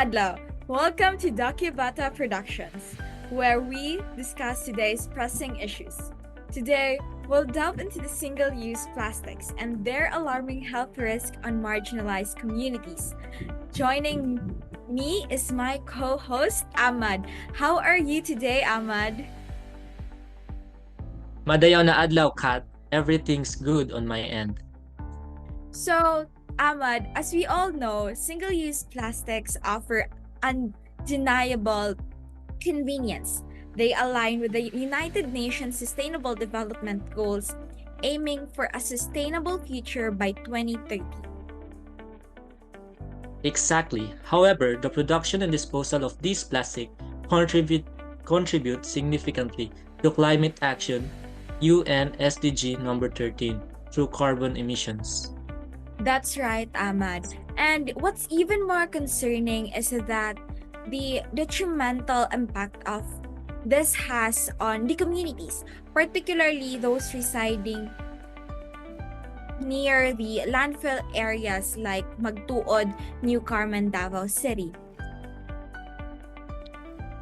adlaw! Welcome to Dakibata Productions, where we discuss today's pressing issues. Today, we'll delve into the single-use plastics and their alarming health risk on marginalized communities. Joining me is my co-host, Ahmad. How are you today, Ahmad? Madayaw na adlaw, Kat. Everything's good on my end. So, Ahmad, as we all know, single-use plastics offer undeniable convenience. They align with the United Nations Sustainable Development Goals, aiming for a sustainable future by 2030. Exactly. However, the production and disposal of these plastic contribute contribute significantly to climate action, UN SDG number 13, through carbon emissions. That's right, Ahmad. And what's even more concerning is that the detrimental impact of this has on the communities, particularly those residing near the landfill areas like Magtuod, New Carmen, Davao City.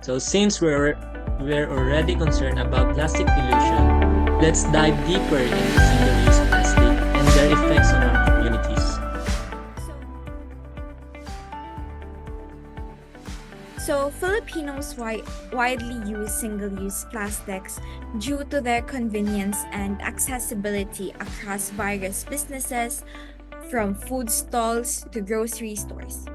So since we're already concerned about plastic pollution, let's dive deeper into single-use plastic and their effects on our communities. So, Filipinos widely use single-use plastics due to their convenience and accessibility across various businesses, from food stalls to grocery stores.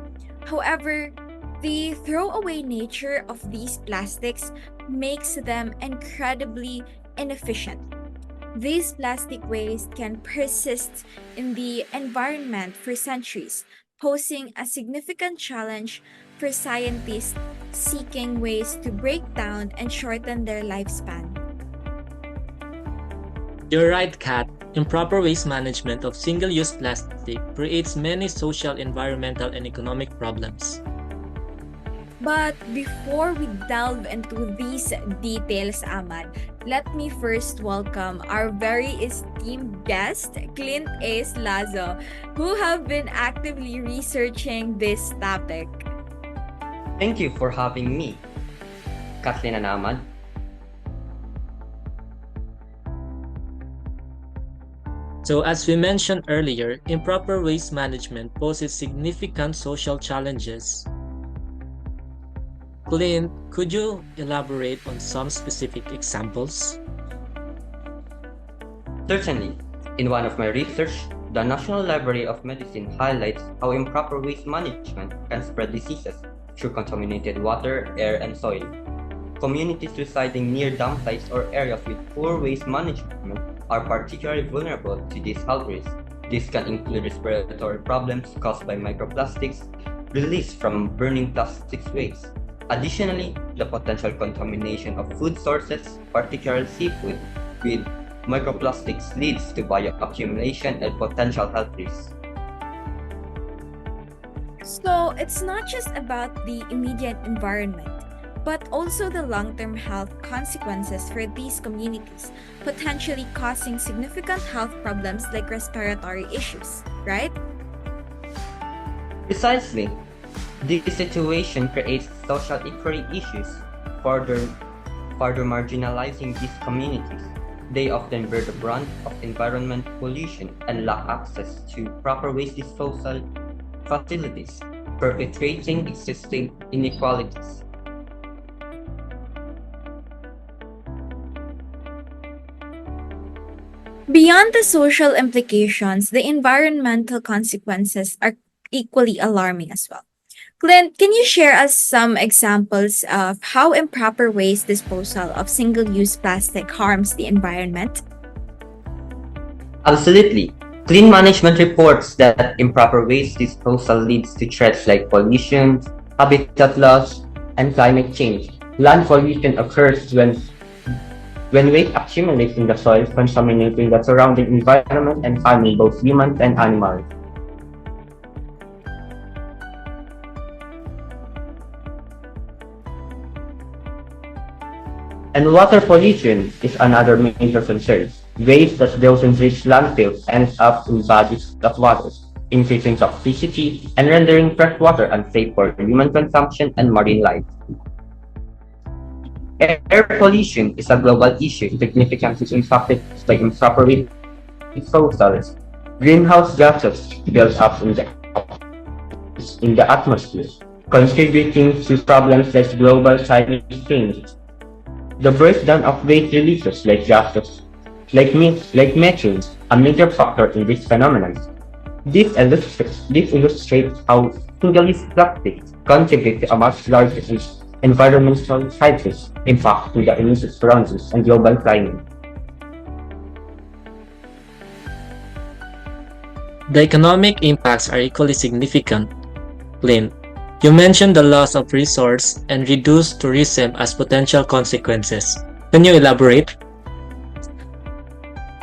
However, the throwaway nature of these plastics makes them incredibly inefficient. These plastic waste can persist in the environment for centuries, posing a significant challenge for scientists seeking ways to break down and shorten their lifespan. You're right, Kat. Improper waste management of single-use plastic creates many social, environmental, and economic problems. But before we delve into these details, Ahmad, let me first welcome our very esteemed guest, Clint Ace Lazo, who have been actively researching this topic. Thank you for having me, Kathleen and Ahmad. So as we mentioned earlier, improper waste management poses significant social challenges. Clint, could you elaborate on some specific examples? Certainly, in one of my research, the National Library of Medicine highlights how improper waste management can spread diseases through contaminated water, air, and soil. Communities residing near dam sites or areas with poor waste management are particularly vulnerable to these health risks. This can include respiratory problems caused by microplastics released from burning plastics waste. Additionally, the potential contamination of food sources, particularly seafood, with microplastics leads to bioaccumulation and potential health risks. So it's not just about the immediate environment, but also the long-term health consequences for these communities, potentially causing significant health problems like respiratory issues, right? Precisely, this situation creates social equity issues, further, further marginalizing these communities. They often bear the brunt of environment pollution and lack access to proper waste disposal facilities, perpetuating existing inequalities. Beyond the social implications, the environmental consequences are equally alarming as well. Clint, can you share us some examples of how improper waste disposal of single-use plastic harms the environment? Absolutely. Clean management reports that improper waste disposal leads to threats like pollution, habitat loss, and climate change. Land pollution occurs when waste accumulates in the soil, contaminating the surrounding environment and harming both humans and animals. And water pollution is another major concern. Waste that doesn't reach landfills ends up in bodies of water, increasing toxicity, and rendering freshwater unsafe for human consumption and marine life. Air pollution is a global issue significantly impacted by improper disposals. Greenhouse gases build up in the atmosphere, contributing to problems like global climate change. The breakdown of waste releases like gases, like methane, a major factor in this phenomenon. This illustrates how single-use plastics contribute to a much larger environmental crisis impact to the immediate surroundings and global climate. The economic impacts are equally significant. Clint, you mentioned the loss of resource and reduced tourism as potential consequences. Can you elaborate?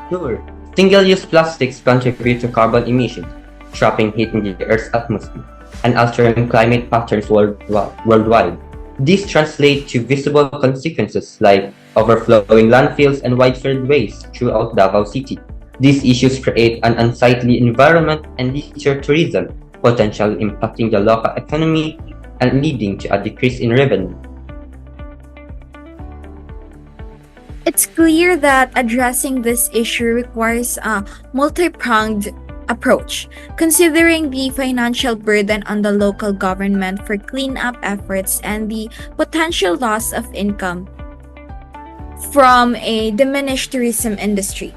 Sure. Single-use plastics contribute to carbon emissions, trapping heat in the Earth's atmosphere, and altering climate patterns worldwide. These translate to visible consequences like overflowing landfills and widespread waste throughout Davao City. These issues create an unsightly environment and deter tourism, potentially impacting the local economy and leading to a decrease in revenue. It's clear that addressing this issue requires a multi-pronged approach, considering the financial burden on the local government for cleanup efforts and the potential loss of income from a diminished tourism industry.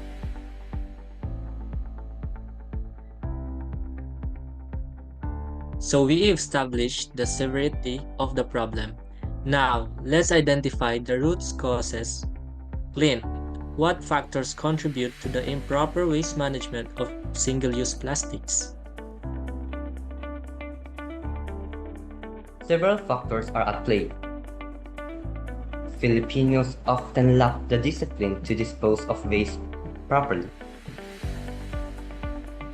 So we established the severity of the problem. Now, let's identify the root causes. Clint, what factors contribute to the improper waste management of single-use plastics? Several factors are at play. Filipinos often lack the discipline to dispose of waste properly.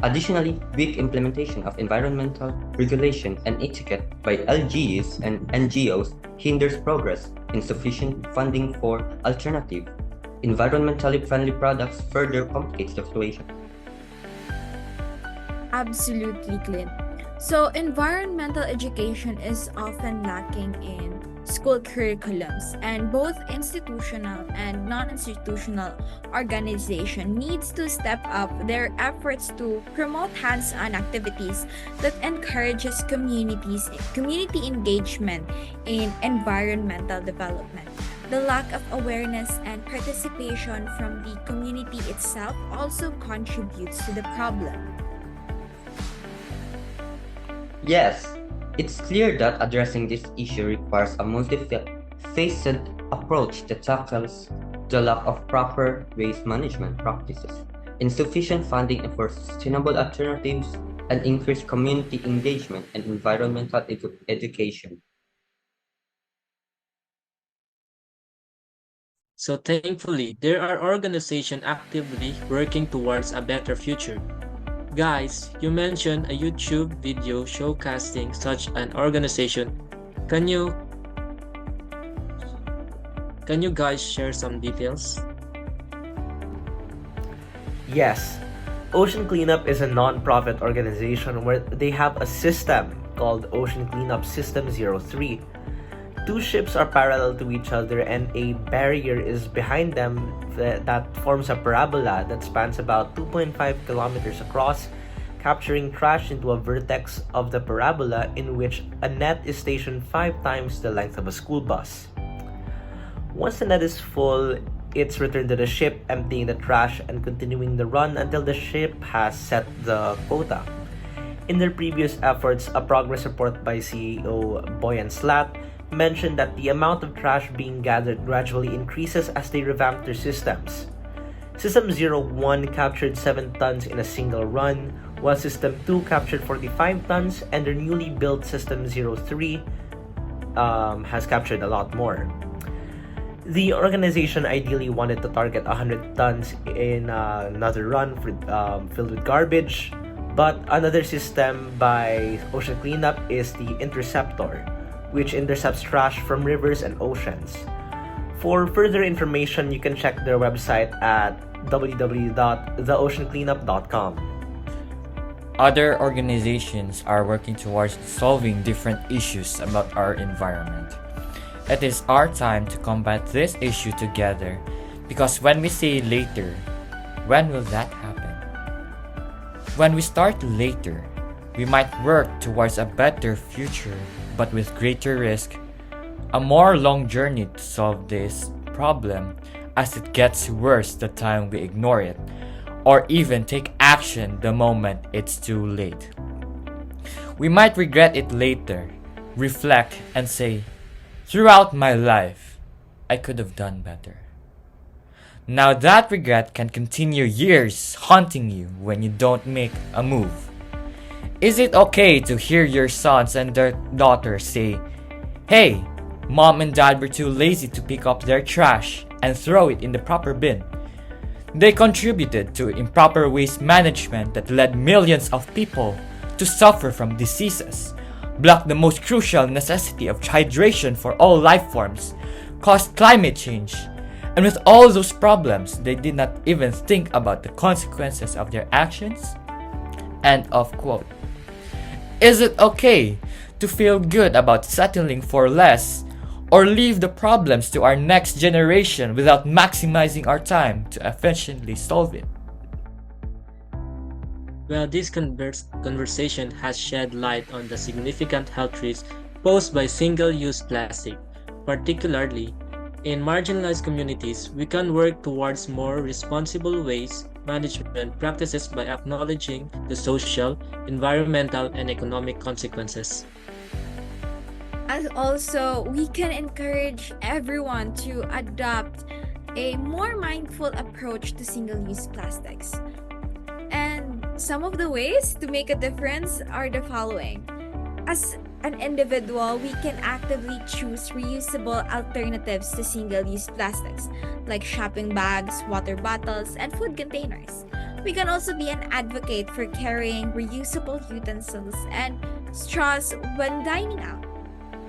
Additionally, weak implementation of environmental regulation and etiquette by LGUs and NGOs hinders progress. Insufficient funding for alternative, environmentally friendly products further complicates the situation. Absolutely, Clint. So, environmental education is often lacking in school curriculums, and both institutional and non-institutional organization needs to step up their efforts to promote hands-on activities that encourages community engagement in environmental development. The lack of awareness and participation from the community itself also contributes to the problem. Yes, it's clear that addressing this issue requires a multifaceted approach that tackles the lack of proper waste management practices, insufficient funding for sustainable alternatives, and increased community engagement and environmental education. So thankfully, there are organizations actively working towards a better future. Guys, you mentioned a YouTube video showcasing such an organization. Can you guys share some details? Yes, Ocean Cleanup is a non-profit organization where they have a system called Ocean Cleanup System 03. Two ships are parallel to each other and a barrier is behind them that forms a parabola that spans about 2.5 kilometers across, capturing trash into a vertex of the parabola in which a net is stationed 5 times the length of a school bus. Once the net is full, it's returned to the ship, emptying the trash and continuing the run until the ship has set the quota. In their previous efforts, a progress report by CEO Boyan Slat mentioned that the amount of trash being gathered gradually increases as they revamp their systems. System 01 captured 7 tons in a single run, while System 2 captured 45 tons, and their newly built System 03 has captured a lot more. The organization ideally wanted to target 100 tons in another run filled with garbage, but another system by Ocean Cleanup is the Interceptor, which intercepts trash from rivers and oceans. For further information, you can check their website at www.theoceancleanup.com. Other organizations are working towards solving different issues about our environment. It is our time to combat this issue together, because when we say later, when will that happen? When we start later, we might work towards a better future, but with greater risk, a more long journey to solve this problem, as it gets worse the time we ignore it, or even take action the moment it's too late. We might regret it later, reflect, and say, throughout my life, I could have done better. Now that regret can continue years haunting you when you don't make a move. Is it okay to hear your sons and their daughters say, "Hey, mom and dad were too lazy to pick up their trash and throw it in the proper bin. They contributed to improper waste management that led millions of people to suffer from diseases, blocked the most crucial necessity of hydration for all life forms, caused climate change, and with all those problems, they did not even think about the consequences of their actions?" End of quote. Is it okay to feel good about settling for less, or leave the problems to our next generation without maximizing our time to efficiently solve it? Well, this conversation has shed light on the significant health risks posed by single-use plastic. Particularly, in marginalized communities, we can work towards more responsible waste management practices by acknowledging the social, environmental, and economic consequences. As also, we can encourage everyone to adopt a more mindful approach to single-use plastics. And some of the ways to make a difference are the following. As an individual, we can actively choose reusable alternatives to single-use plastics, like shopping bags, water bottles, and food containers. We can also be an advocate for carrying reusable utensils and straws when dining out.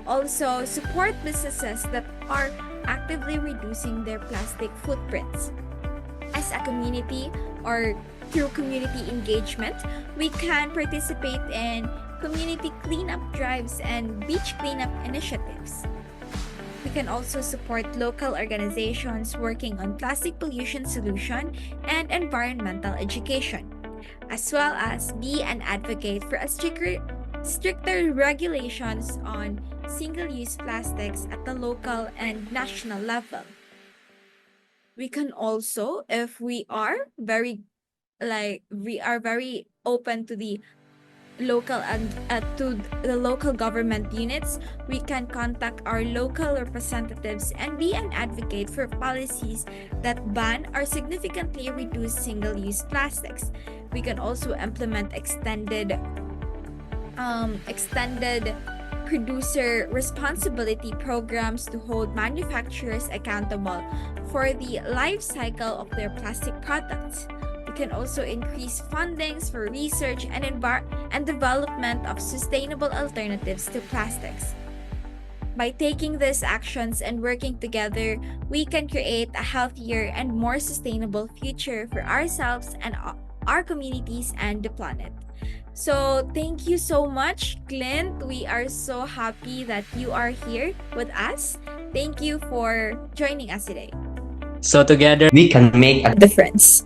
Also, support businesses that are actively reducing their plastic footprints. As a community, or through community engagement, we can participate in community cleanup drives and beach cleanup initiatives. We can also support local organizations working on plastic pollution solution and environmental education, as well as be an advocate for a stricter regulations on single-use plastics at the local and national level. We can also, if we are very open to the local and to the local government units, we can contact our local representatives and be an advocate for policies that ban or significantly reduce single-use plastics. We can also implement extended producer responsibility programs to hold manufacturers accountable for the life cycle of their plastic products. We can also increase fundings for research and development of sustainable alternatives to plastics. By taking these actions and working together, we can create a healthier and more sustainable future for ourselves and our communities and the planet. So, thank you so much, Clint. We are so happy that you are here with us. Thank you for joining us today. So together, We can make a Difference.